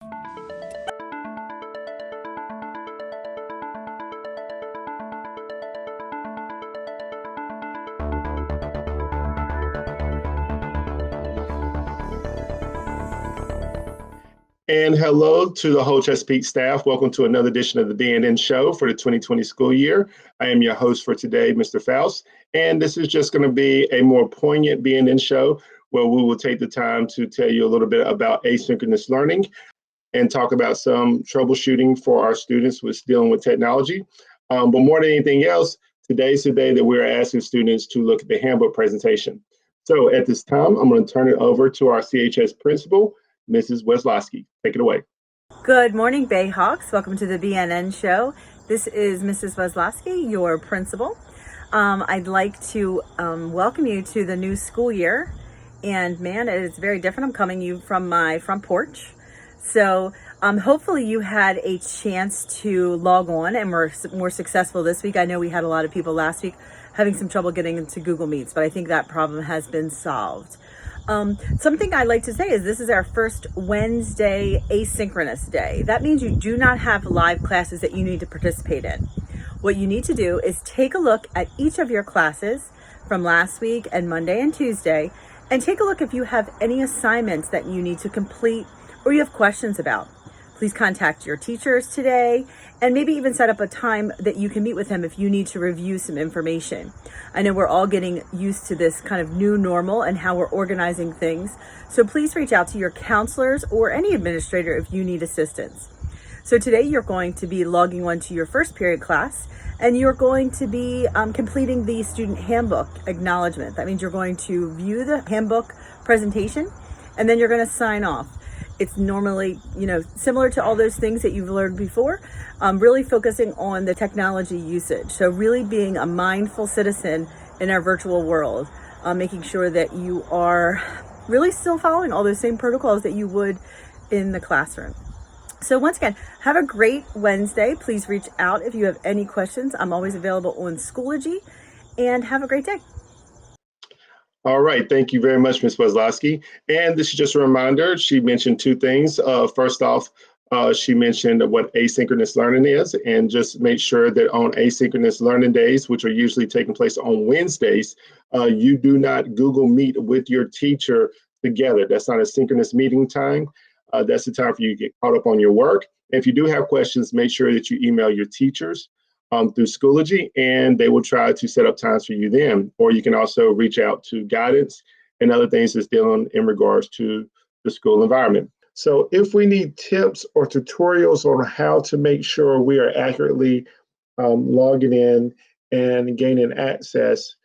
And hello to the whole Chesapeake staff. Welcome to another edition of the BNN show for the 2020 school year. I am your host for today, Mr. Faust, and this is just going to be a more poignant BNN show where we will take the time to tell you a little bit about asynchronous learning and talk about some troubleshooting for our students with dealing with technology. But more than anything else, today's the day that we're asking students to look at the handbook presentation. So at this time, I'm going to turn it over to our CHS principal, Mrs. Weslowski. Take it away. Good morning, Bayhawks. Welcome to the BNN show. This is Mrs. Weslowski, your principal. I'd like to welcome you to the new school year. And man, it is very different. I'm coming to you from my front porch. So hopefully you had a chance to log on and were more successful this week. I know we had a lot of people last week having some trouble getting into Google Meets, but I think that problem has been solved. Something I'd like to say is this is our first Wednesday asynchronous day. That means you do not have live classes that you need to participate in. What you need to do is take a look at each of your classes from last week and Monday and Tuesday, and take a look if you have any assignments that you need to complete or you have questions about. Please contact your teachers today and maybe even set up a time that you can meet with them if you need to review some information. I know we're all getting used to this kind of new normal and how we're organizing things. So please reach out to your counselors or any administrator if you need assistance. So today you're going to be logging on to your first period class and you're going to be completing the student handbook acknowledgement. That means you're going to view the handbook presentation and then you're going to sign off. It's normally, similar to all those things that you've learned before, really focusing on the technology usage. So really being a mindful citizen in our virtual world, making sure that you are really still following all those same protocols that you would in the classroom. So once again, have a great Wednesday. Please reach out if you have any questions. I'm always available on Schoology, and have a great day. All right, thank you very much, Ms. Weslowski. And this is just a reminder, she mentioned two things. First off, she mentioned what asynchronous learning is, and just make sure that on asynchronous learning days, which are usually taking place on Wednesdays, you do not Google Meet with your teacher together. That's not a synchronous meeting time. That's the time for you to get caught up on your work. And if you do have questions, make sure that you email your teachers through Schoology, and they will try to set up times for you then. Or you can also reach out to guidance and other things that's dealing in regards to the school environment. So if we need tips or tutorials on how to make sure we are accurately logging in and gaining access,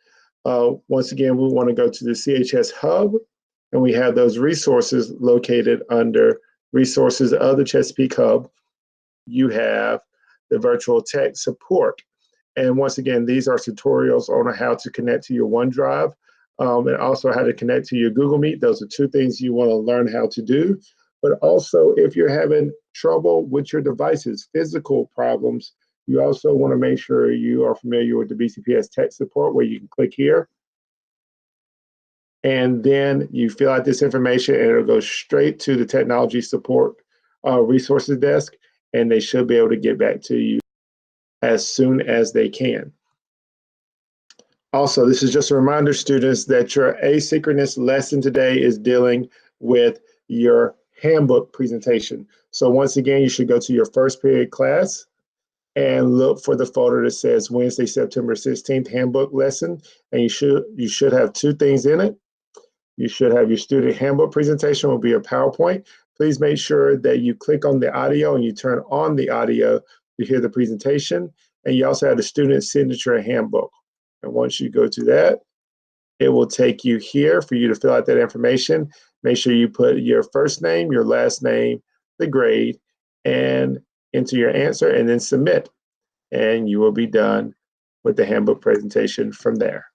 once again, we want to go to the CHS Hub, and we have those resources located under Resources of the Chesapeake Hub. You have the virtual tech support. And once again, these are tutorials on how to connect to your OneDrive and also how to connect to your Google Meet. Those are two things you want to learn how to do. But also, if you're having trouble with your devices, physical problems, you also want to make sure you are familiar with the BCPS tech support, where you can click here. And then you fill out this information and it'll go straight to the technology support resources desk, and they should be able to get back to you as soon as they can. Also, this is just a reminder, students, that your asynchronous lesson today is dealing with your handbook presentation. So once again, you should go to your first period class and look for the folder that says Wednesday, September 16th handbook lesson. And you should have two things in it. You should have your student handbook presentation, will be a PowerPoint. Please make sure that you click on the audio and you turn on the audio to hear the presentation. And you also have the student signature handbook. And once you go to that, it will take you here for you to fill out that information. Make sure you put your first name, your last name, the grade, and enter your answer, and then submit. And you will be done with the handbook presentation from there.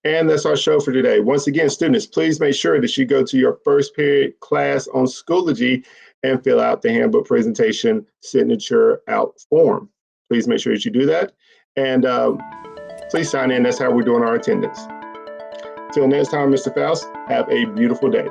And that's our show for today. Once again, students, please make sure that you go to your first period class on Schoology and fill out the handbook presentation signature out form. Please make sure that you do that. And please sign in. That's how we're doing our attendance. Till next time, Mr. Faust, have a beautiful day.